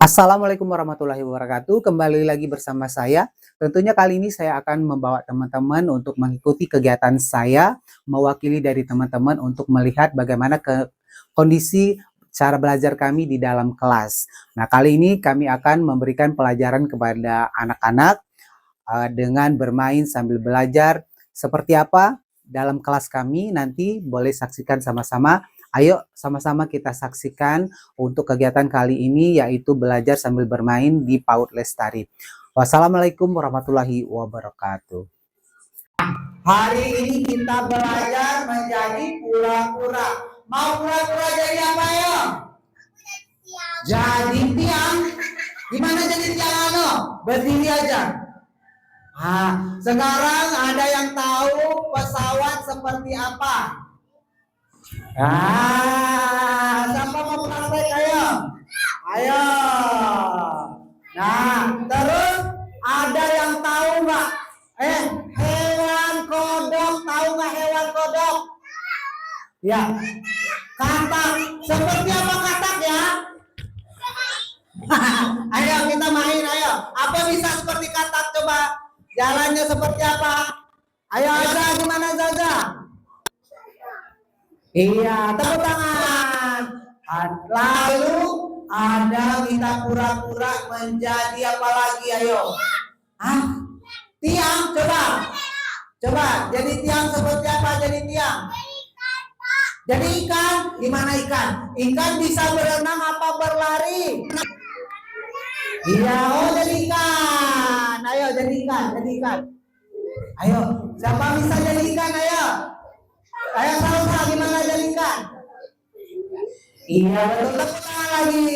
Assalamualaikum warahmatullahi wabarakatuh. Kembali lagi bersama saya. Tentunya kali ini saya akan membawa teman-teman untuk mengikuti kegiatan saya, mewakili dari teman-teman untuk melihat bagaimana kondisi cara belajar kami di dalam kelas. Nah, kali ini kami akan memberikan pelajaran kepada anak-anak dengan bermain sambil belajar. Seperti apa dalam kelas kami nanti boleh saksikan sama-sama. Ayo sama-sama kita saksikan untuk kegiatan kali ini, yaitu belajar sambil bermain di PAUD Lestari. Wassalamualaikum warahmatullahi wabarakatuh. Hari ini kita belajar menjadi kura-kura. Mau kura-kura jadi apa ya? Jadi tiang. Gimana jadi tiang Berdiri aja. Nah, sekarang ada yang tahu pesawat seperti apa? Siapa mau praktek? Ayo. Nah, terus ada yang tahu nggak? Hewan kodok, tahu nggak hewan kodok? Ya. Katak, seperti apa katak ya? Ayo kita main, ayo. Apa bisa seperti katak? Coba jalannya seperti apa? Ayo Zaza, gimana Zaza? Iya, tepuk tangan. Lalu ada kita pura-pura menjadi apa lagi? Ayo. Tiang, coba. Coba, jadi tiang seperti apa? Jadi tiang. Jadi ikan, gimana ikan? Ikan bisa berenang apa berlari? Iya, jadi ikan. Ayo jadi ikan, jadi ikan. Ayo, siapa bisa jadi ikan? Ayo. Ayo Salsa, gimana jadi ikan? Iya, betul, tepuk tangan lagi.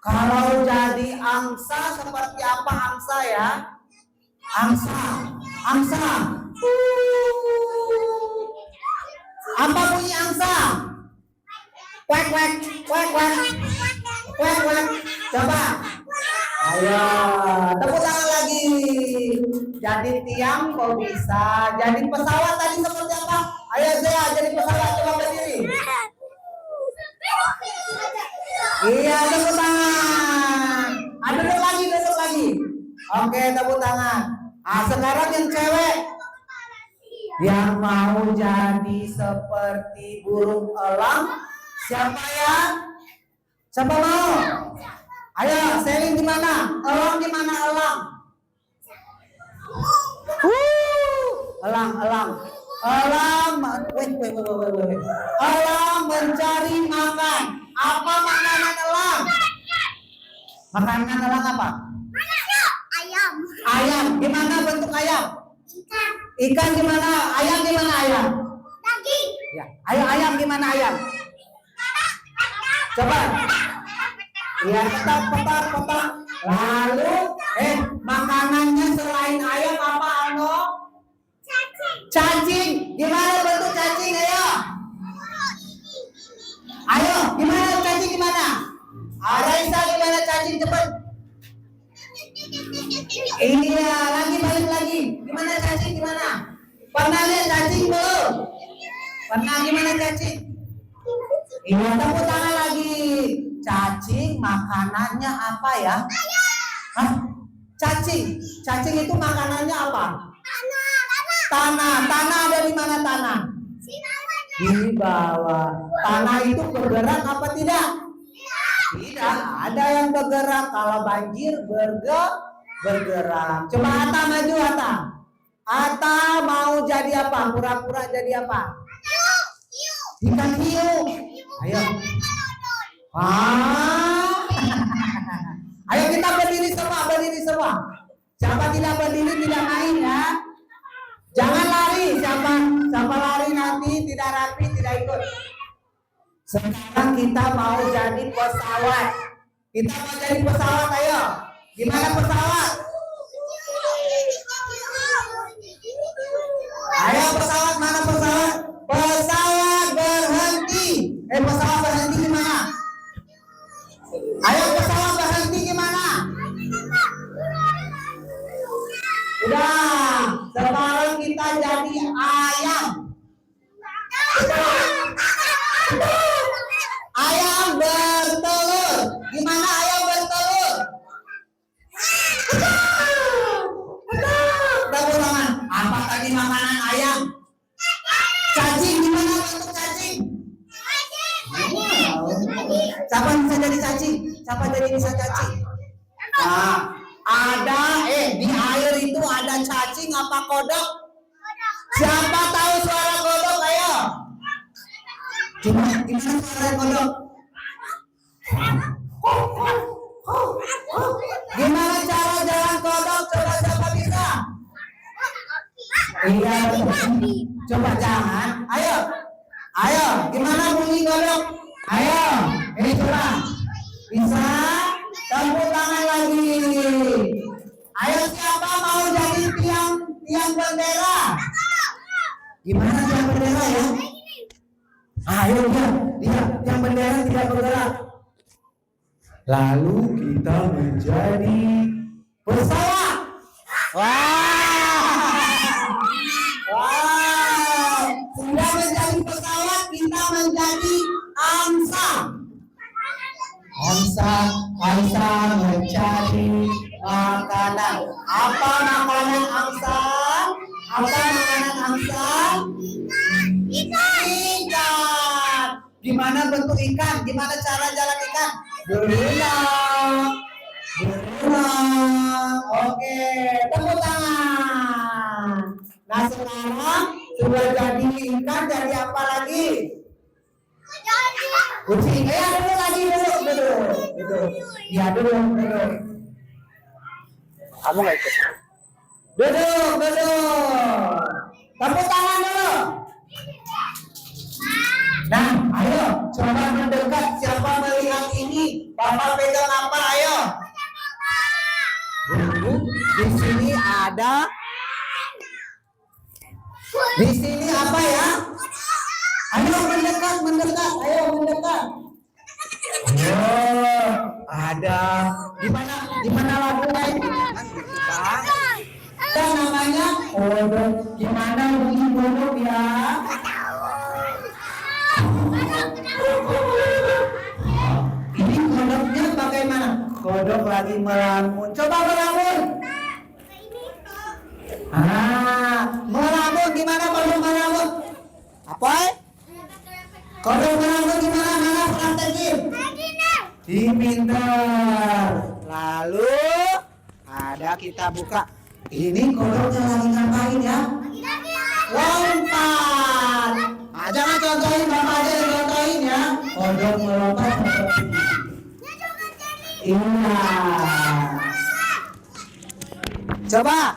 Kalau jadi angsa seperti apa angsa ya? Angsa. Apa bunyi angsa? Kwek. Coba. Ayo, tepuk tangan lagi. Jadi tiang kok bisa. Jadi pesawat tadi seperti apa? Ayo Zea, jadi pesawat, coba berdiri. Iya, tepuk tangan. Duduk lagi. Oke, tepuk tangan. Sekarang yang cewek yang mau jadi seperti burung elang, siapa ya? Siapa mau? Ayo, Selin gimana? Elang gimana elang? Elang mencari makan. Apa makanan elang? Makanan elang apa? Ayam. Gimana bentuk ayam? Ikan gimana? Ayam gimana ayam? Daging. Ya. Ayo ayam gimana ayam? Coba. Ya, petak. Lalu makanannya selain ayam apa Ano? Cacing. Gimana bentuk cacing? Ayo, gimana cacing gimana? Raisa gimana cacing cepat? Iya, balik lagi. Gimana cacing gimana? Pernah lihat cacing belum? Pernah, gimana cacing? Iya, tepuk tangan lagi. Cacing makanannya apa ya? Cacing itu makanannya apa? Tanah ada di mana tanah? Di bawah. Tanah itu bergerak apa tidak? Tidak, ada yang bergerak. Kalau banjir bergerak. Coba Atta maju, Atta. Atta mau jadi apa? Pura-pura jadi apa? Ikan hiu. Ayo. Ayo kita berdiri semua. Siapa tidak berdiri tidak main ya. Jangan lari. Siapa lari nanti tidak rapi, tidak ikut. Sekarang kita mau jadi pesawat. Ayo. Gimana pesawat? Ayo pesawat, mana pesawat? Pesawat berhenti. Pesawat berhenti gimana? Ayo pesawat berhenti gimana? Udah, sekarang kita jadi ayam. Ayam bertelur. Gimana ayam Siapa jadi bisa cacing? Nah, ada di air itu ada cacing apa kodok? Siapa tahu suara kodok? Ayo. Gimana suara kodok? Gimana cara jalan kodok? Coba siapa bisa? Iya, coba jangan. Ayo, ayo. Gimana bunyi kodok? Ayo, coba. Bisa? Tepuk tangan lagi. Ayo, siapa mau jadi tiang bendera? Gimana tiang bendera ya? Ayo dia tiang bendera tidak bergerak. Lalu kita menjadi pesawat. Wow, sudah menjadi pesawat, kita menjadi angsa. Angsa mencari makanan. Apa makanan angsa? Apa makanan angsa? Ikan. Gimana bentuk ikan? Gimana cara jalan ikan? Berenang. Oke, tepuk tangan. Nah sekarang sudah jadi ikan, jadi apa lagi? Kucing. Duduk lagi, duduk. Ya duduk. Kamu nggak ikut? Duduk. Tepuk tangan dulu. Nah, ayo coba mendekat. Siapa melihat ini? Papa pegang apa? Ayo. Di sini ada. Di sini apa ya? Ayo mendekat. Ayo mendekat. Oh, ada. Di mana lagunya itu? Dan namanya kodok. Gimana bunyi kodok ya? Ini kodoknya bagaimana? Kodok lagi melamun. Coba melamun. Melamun gimana kodok melamun? Apa? Kodok melamun gimana? Mana praktekin? Pintar. Lalu ada kita buka. Ini kodoknya lagi ngapain ya? Lompat. Jangan contohin, Bapak aja yang contohin ya. Kodok melompat. Iya. Coba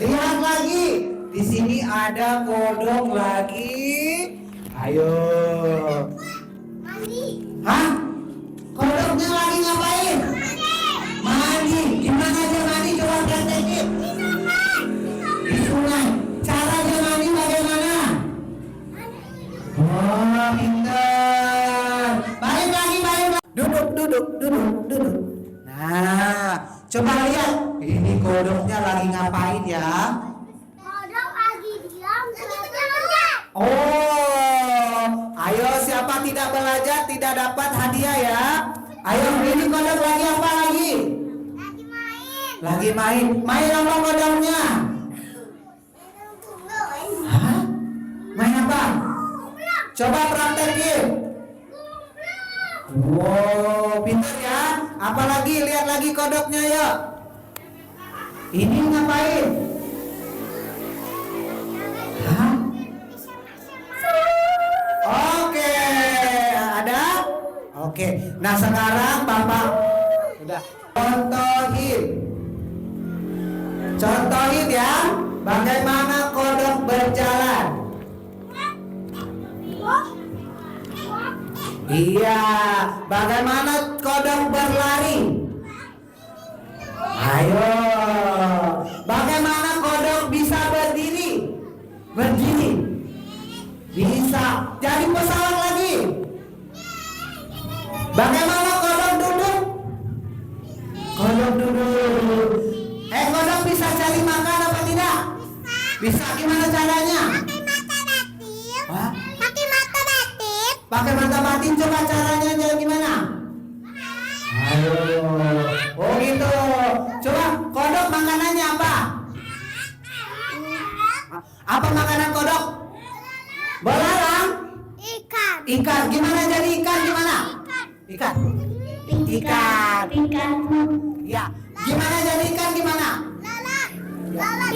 lihat lagi. Di sini ada kodok lagi. Ayo. Hah? Kodoknya lagi ngapain? Mandi. Gimana aja mandi? Coba praktekin. Di sungai. Cara dia mandi bagaimana? Oh, pintar. Balik lagi. Duduk. Nah, coba lihat. Ini kodoknya lagi ngapain ya? Kodok lagi diam belajar. Oh, ayo siapa tidak belajar tidak dapat hadiah ya. Ayo, ini kodok lagi apa lagi? Lagi main. Main apa kodoknya? Hah? Main apa? Coba praktekin. Wow, pintar ya. Apalagi lihat lagi kodoknya ya. Ini ngapain? Hah? Oke, ada? Oke. Nah, sekarang Bapak udah contohin ya bagaimana kodok berjalan. Iya, bagaimana kodok berlari? Ayo, bagaimana kodok bisa berdiri? Bisa. Jadi pesawat lagi. Bagaimana kodok duduk? Kodok bisa cari makan apa tidak? Bisa. Gimana caranya? Pakai mata batin. Coba caranya gimana? Ayo. Oh gitu. Coba kodok makanannya apa? Apa makanan kodok? Belalang. Ikan. Gimana jadi ikan? Gimana? Ikan. Ikan. Ya. Gimana jadi ikan gimana? Lala.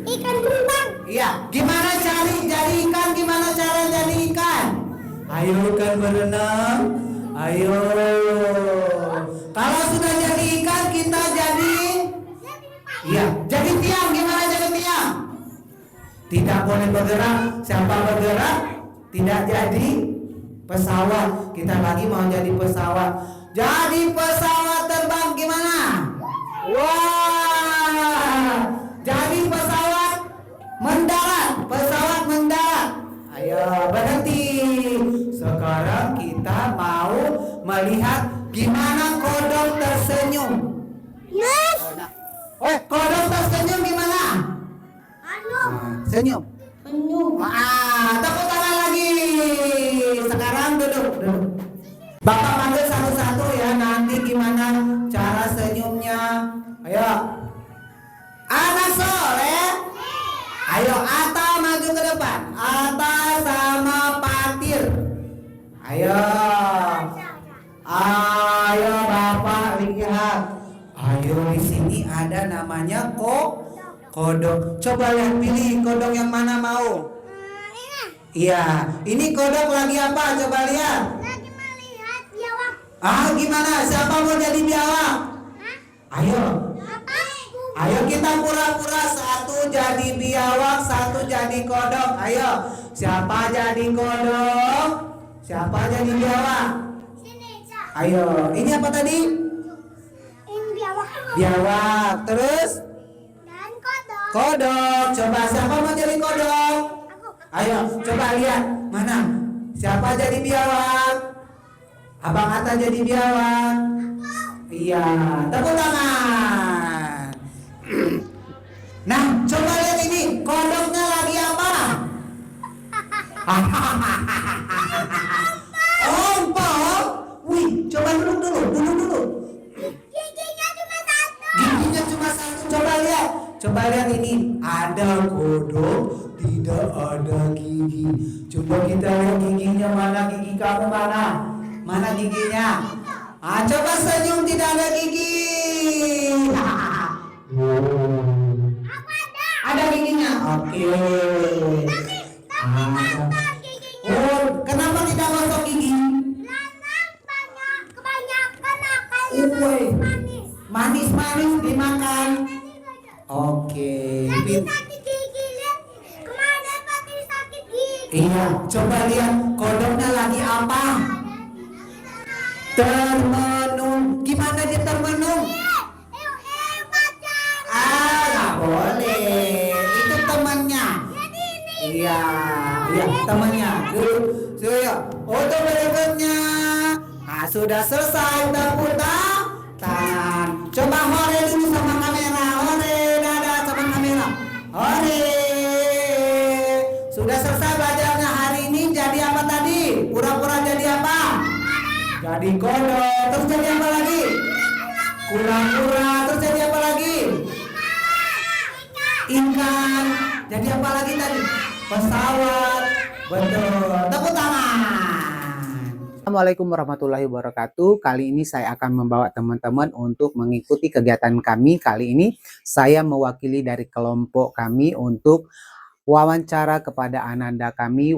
Ikan berenang. Iya. Gimana cari jadi ikan? Gimana cara jadi ikan? Ayo ikan berenang. Ayo. Kalau sudah jadi ikan kita jadi. Iya. Jadi tiang. Gimana jadi tiang? Tidak boleh bergerak. Siapa bergerak? Tidak jadi pesawat. Kita lagi mau jadi pesawat. Jadi pesawat terbang gimana? Wah. Jadi pesawat mendarat. Pesawat mendarat. Ayo berhenti. Sekarang kita mau melihat gimana kodok tersenyum. Yes. Kodok tersenyum gimana? Senyum. Tepuk tangan lagi. Sekarang duduk. Bapak panggil satu-satu ya, nanti gimana cara senyumnya. Ayo. Anak soleh. Ayo Ata maju ke depan. Ata sama Patir. Ayo. Ayo Bapak lihat. Ayo di sini ada namanya kodok. Coba lihat pilih kodok yang mana mau. Iya, ini kodok lagi apa? Coba lihat. Lagi melihat biawak. Gimana? Siapa mau jadi biawak? Ayo. Ayo kita pura-pura, satu jadi biawak, satu jadi kodok. Ayo. Siapa jadi kodok? Siapa jadi biawak? Sini, Cak. Ayo. Ini apa tadi? Ini biawak. Biawak. Terus Dan kodok. kodok. Coba siapa mau jadi kodok? Aku. Ayo, coba lihat mana? Siapa jadi biawak? Abang Atta jadi biawak. Iya, tepuk tangan. Nah, coba lihat ini, kodoknya lagi apa? Ompong. Wih, coba dulu. Giginya cuma satu. Giginya cuma satu. Coba lihat ini. Ada kodok, tidak ada gigi. Coba kita lihat giginya mana, gigi kamu mana? Mana giginya? Coba senyum tidak ada gigi. Aku ada. Ada giginya. Oke. Kenapa tidak gosok gigi? Kebanyakan akalnya manis. Manis dimakan. Oke. Sakit gigi, lihat. Kemarin Pati sakit gigi. Iya, coba lihat kodoknya lagi apa? Termenung. Gimana dia termenung? Pacar. Nggak boleh. Itu temannya. Jadi ini. Iya, temannya. Dulu, untuk berikutnya. Sudah selesai tepuk tangan. Coba hore dulu sama kamera. Hore, dadah sama kamera. Hore. Sudah selesai belajarnya hari ini. Jadi apa tadi? Pura-pura jadi apa? Jadi kodok. Terus jadi apa lagi? Kura-kura. Terus jadi apa lagi? Ikan. Jadi apa lagi tadi? Pesawat. Betul. Tepuk tangan. Assalamualaikum warahmatullahi wabarakatuh. Kali ini saya akan membawa teman-teman untuk mengikuti kegiatan kami. Kali ini saya mewakili dari kelompok kami untuk wawancara kepada ananda kami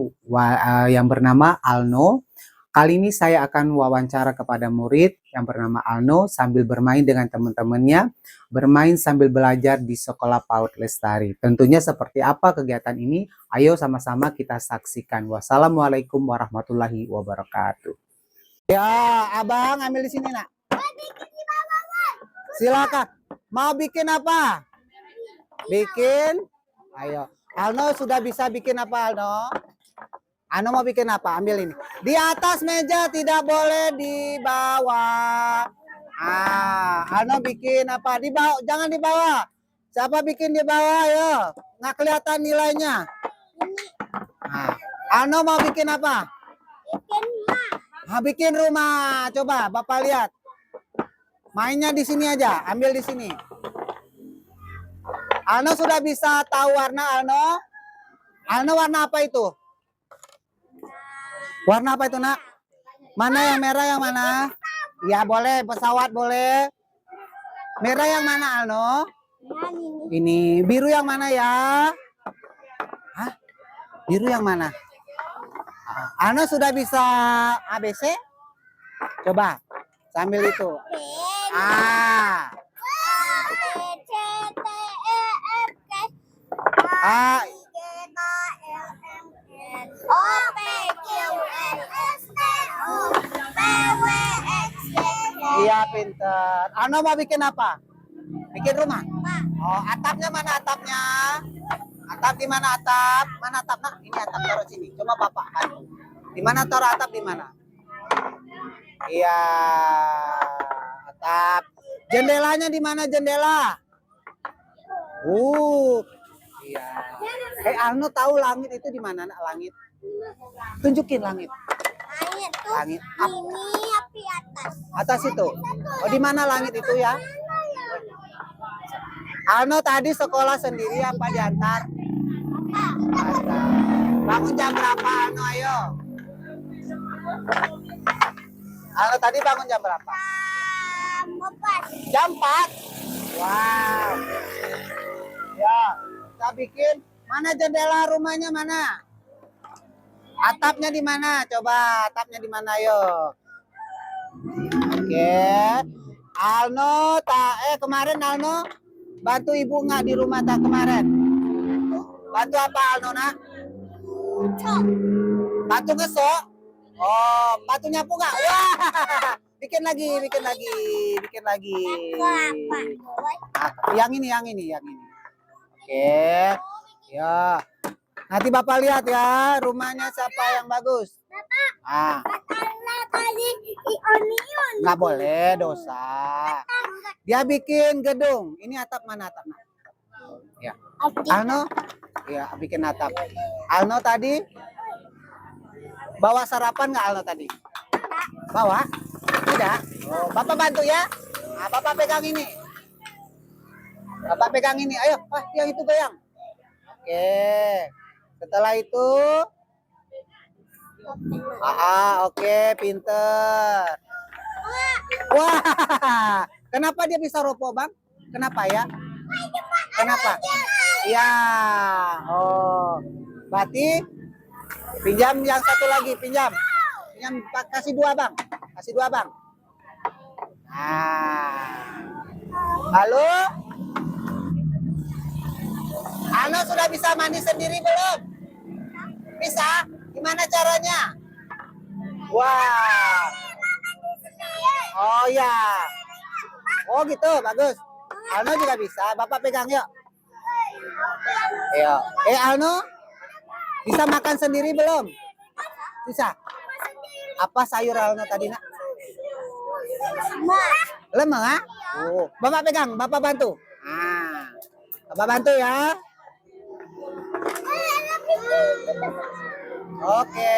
yang bernama Alno. Kali ini saya akan wawancara kepada murid yang bernama Alno sambil bermain dengan teman-temannya, bermain sambil belajar di Sekolah PAUD Lestari. Tentunya seperti apa kegiatan ini? Ayo sama-sama kita saksikan. Wassalamualaikum warahmatullahi wabarakatuh. Ya, abang ambil di sini nak. Silakan. Mau bikin apa? Bikin? Ayo. Alno sudah bisa bikin apa Alno? Ano mau bikin apa? Ambil ini. Di atas meja, tidak boleh di bawah. Ano bikin apa? Di bawah, jangan di bawah. Siapa bikin di bawah, ayo. Nggak kelihatan nilainya. Ano mau bikin apa? Bikin rumah. Coba Bapak lihat. Mainnya di sini aja. Ambil di sini. Alno sudah bisa tahu warna Alno? Alno warna apa itu? Warna apa itu nak? Mana yang merah yang mana? Ya boleh, pesawat boleh. Merah yang mana Alno? Ini biru yang mana ya? Hah? Biru yang mana? Alno sudah bisa ABC? Coba sambil itu. A. A. Iya pinter. Alno mau bikin apa? Bikin rumah? Oh, atapnya mana atapnya? Atap di mana atap? Mana atap nak? Ini atap taruh sini. Coba bapak bantu. Di mana taruh atap di mana? Iya, atap. Jendelanya di mana jendela? Iya. Alno tahu langit itu di mana nak? Langit. Tunjukin langit. Langit. Ini api atas. Atas itu. Oh, di mana langit itu ya? Alno tadi sekolah sendiri apa diantar? Bangun jam berapa Alno? Ayo. Alno tadi bangun jam berapa? Jam 4. Wow. Ya, kita bikin. Mana jendela rumahnya mana? Atapnya di mana? Coba atapnya di mana? Ayo. Oke. Alno kemarin Alno bantu ibu nggak di rumah tak kemarin? Bantu apa Alno nak? Bantu ngesok? Oh, bantu nyapu nggak? Wah, bikin lagi. Yang ini. Oke, ya. Nanti bapak lihat ya rumahnya siapa yang bagus. Nggak boleh dosa. Dia bikin gedung. Ini atap mana atap? Ya. Alno, ya bikin atap. Alno tadi bawa sarapan nggak Alno tadi? Bawa? Tidak. Oh, bapak bantu ya. Nah, bapak pegang ini. Ayo, yang itu goyang. Oke. Setelah itu, oke, pinter. Wah, kenapa dia bisa roboh bang? Kenapa ya? Kenapa? Ya, oh, berarti pinjam yang satu lagi, pinjam kasih dua bang. Nah, halo, Alno sudah bisa mandi sendiri belum? Bisa? Gimana caranya? Wah. Oh ya. Oh gitu, bagus. Alno juga bisa. Bapak pegang yuk. Ayo. Alno, bisa makan sendiri belum? Bisa. Apa sayur Alno tadi nak? Lemah. Oh, bapak pegang, bapak bantu. Nah, bapak bantu ya. Oke.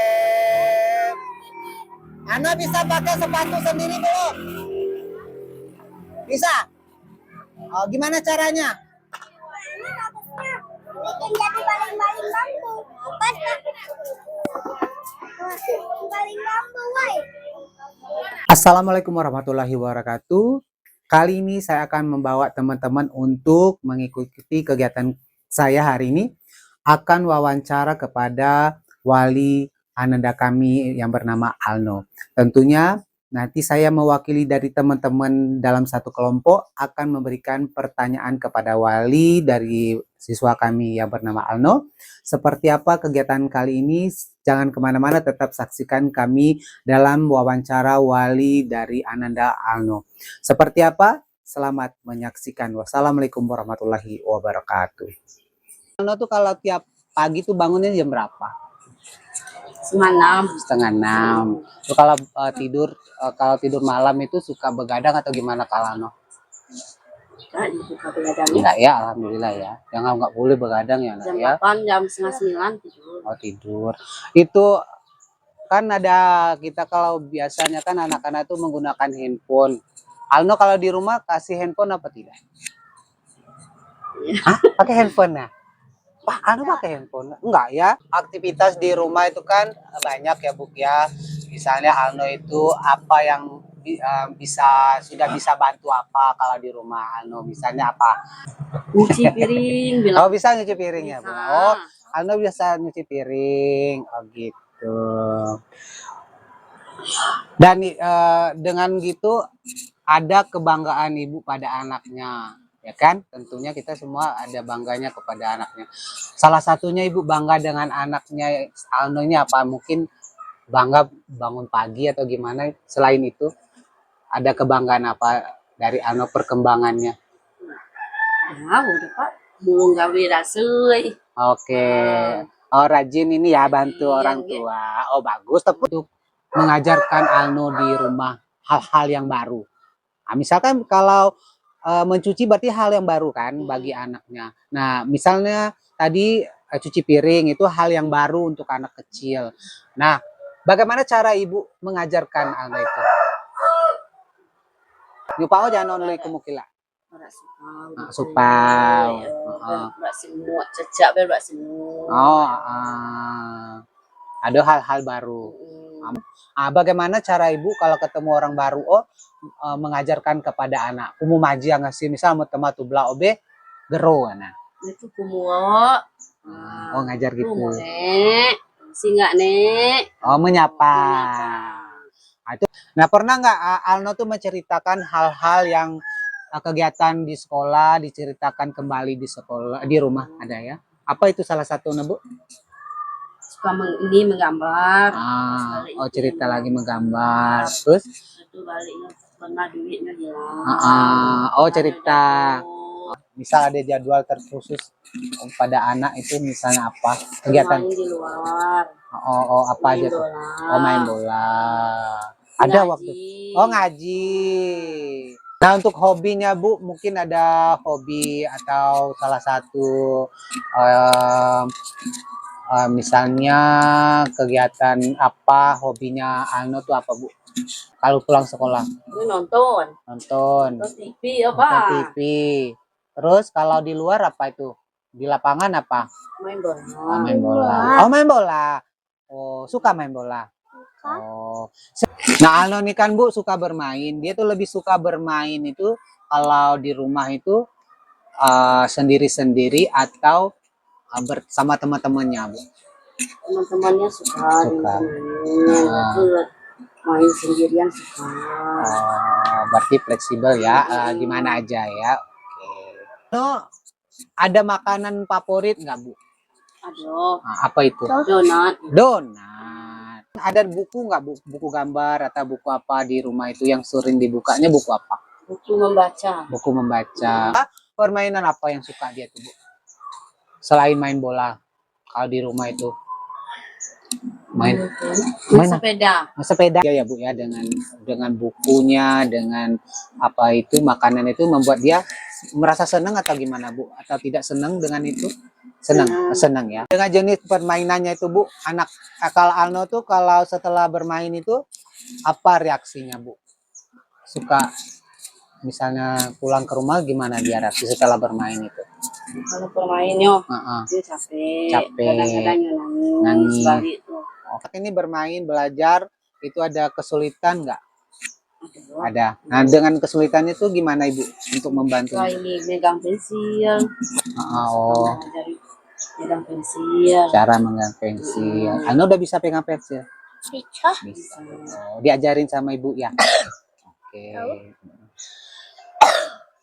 Anda bisa pakai sepatu sendiri belum? Bisa? Oh, gimana caranya? Bikin jadi baling-baling bambu. Baling bambu, woi. Assalamualaikum warahmatullahi wabarakatuh. Kali ini saya akan membawa teman-teman untuk mengikuti kegiatan saya hari ini. Akan wawancara kepada wali ananda kami yang bernama Alno. Tentunya nanti saya mewakili dari teman-teman dalam satu kelompok akan memberikan pertanyaan kepada wali dari siswa kami yang bernama Alno. Seperti apa kegiatan kali ini? Jangan kemana-mana, tetap saksikan kami dalam wawancara wali dari Ananda Alno. Seperti apa? Selamat menyaksikan. Wassalamualaikum warahmatullahi wabarakatuh. Alno tuh kalau tiap pagi tuh bangunnya jam berapa? Setengah enam. Tuh kalau tidur malam itu suka begadang atau gimana kalau Alno? Enggak ya, alhamdulillah ya. Yang nggak boleh begadang ya, jam ya. 8, jam setengah 9 tidur. Oh tidur. Itu kan ada kita kalau biasanya kan anak-anak itu menggunakan handphone. Alno kalau di rumah kasih handphone apa tidak? Hah? Pakai handphone ya? Wah, Alno pakai handphone? Enggak ya. Aktivitas di rumah itu kan banyak ya Bu ya. Misalnya Alno itu apa yang sudah bisa bantu apa kalau di rumah Alno? Misalnya apa? Cuci piring bilang Oh, bisa nyuci piring ya, Bu. bisa. Oh, Alno bisa nyuci piring. Oh, gitu. Dan dengan gitu ada kebanggaan ibu pada anaknya, ya kan? Tentunya kita semua ada bangganya kepada anaknya. Salah satunya ibu bangga dengan anaknya Alno ini apa? Mungkin bangga bangun pagi atau gimana? Selain itu, ada kebanggaan apa dari Alno perkembangannya? Ya udah Pak, belum gawe rasui. Oke. Oh, rajin ini ya bantu Iya, orang iya. tua. Oh, bagus. Tapi untuk mengajarkan Alno di rumah hal-hal yang baru. Nah, misalkan kalau mencuci berarti hal yang baru kan bagi anaknya. Nah, misalnya tadi cuci piring itu hal yang baru untuk anak kecil. Nah, bagaimana cara ibu mengajarkan Alno itu? Nyupao jangan only kumukila. Ora Supau. Mbak semua cecak mbak semua. Oh, ada hal-hal baru. Bagaimana cara ibu kalau ketemu orang baru mengajarkan kepada anak? Umum aja ngasih misal mau tema tubla obe gero nah. Itu kumua. Oh, ngajar gitu. Nek, singa nek. Oh, menyapa. Nah, pernah nggak Alno tuh menceritakan hal-hal yang kegiatan di sekolah diceritakan kembali di sekolah di rumah ada ya? Apa itu salah satu Bu? Suka ini menggambar. Oh, cerita lagi menggambar. Terus? Itu baliknya pernah duitnya hilang. Oh, cerita. Misal ada jadwal terkhusus pada anak itu misalnya apa? Kegiatan Main di luar. Oh, apa aja tuh? Oh, main bola. Ada waktu. Oh, ngaji. Nah, untuk hobinya Bu, mungkin ada hobi atau salah satu misalnya kegiatan apa hobinya Alno tuh apa Bu? Kalau pulang sekolah? Ini nonton. Nonton TV apa? nonton TV. Terus kalau di luar apa itu? Di lapangan apa? Main bola. Oh, main bola. Oh, main bola. Oh, suka main bola. Oh. Nah, Alno nih kan Bu suka bermain. Dia tuh lebih suka bermain itu kalau di rumah itu sendiri-sendiri atau bersama teman-temannya Bu? Teman-temannya suka. Main sendirian suka. Berarti fleksibel ya, di mana aja ya. Oke. No, ada makanan favorit nggak Bu? Ada. Apa itu? Donat. Donat. Ada buku nggak Bu? Buku gambar atau buku apa di rumah itu yang sering dibukanya buku apa? Buku membaca. Buku membaca. Permainan apa yang suka dia tuh Bu? Selain main bola, kalau di rumah itu main sepeda. Sepeda ya Bu ya dengan bukunya, dengan apa itu makanan itu membuat dia merasa senang atau gimana Bu? Atau tidak senang dengan itu? Senang ya. Dengan jenis permainannya itu Bu, anak akal Alno tuh kalau setelah bermain itu apa reaksinya Bu? Suka misalnya pulang ke rumah gimana dia reaksi setelah bermain itu? Kalau bermainnya dia capek. Kadang-kadang nangis. Balik tuh. Ini bermain belajar itu ada kesulitan nggak? Ada. Nah, dengan kesulitannya itu gimana Ibu untuk membantu? Ini megang pensil. Megang pensil. Cara megang pensil. Anu udah bisa pegang pensil? Bisa. Oh, diajarin sama Ibu ya? Oke.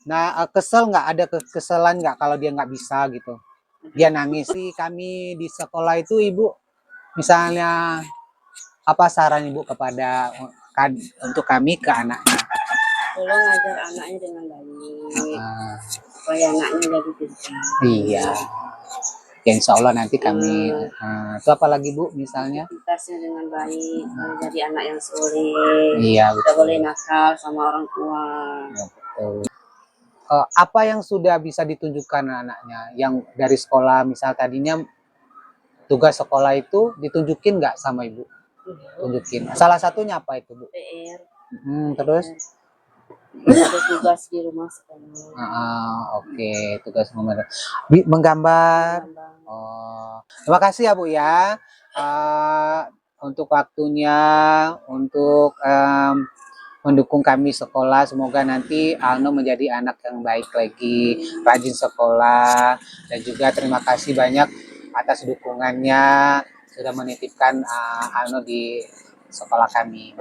Nah, kesel nggak? Ada kekesalan nggak kalau dia nggak bisa gitu? Dia nangis. Kami di sekolah itu Ibu, misalnya apa saran Ibu kepada untuk kami ke anaknya? Tolong ngajar anaknya dengan baik. Supaya anaknya jadi pintar. Iya. Ya, insya Allah nanti kami. Itu apa lagi Bu misalnya? Aktivitasnya dengan baik. Jadi anak yang soleh. Iya, betul. Tidak boleh nakal sama orang tua. Ya, betul. Apa yang sudah bisa ditunjukkan anaknya yang dari sekolah misal tadinya tugas sekolah itu ditunjukin nggak sama Ibu? Tunjukin. Salah satunya apa itu Bu? PR. Terus? Ada tugas di rumah sekolah. Oke, tugas menggambar. Terima kasih ya Bu ya untuk waktunya untuk mendukung kami sekolah. Semoga nanti Alno menjadi anak yang baik lagi, rajin sekolah, dan juga terima kasih banyak atas dukungannya sudah menitipkan Alno di sekolah kami.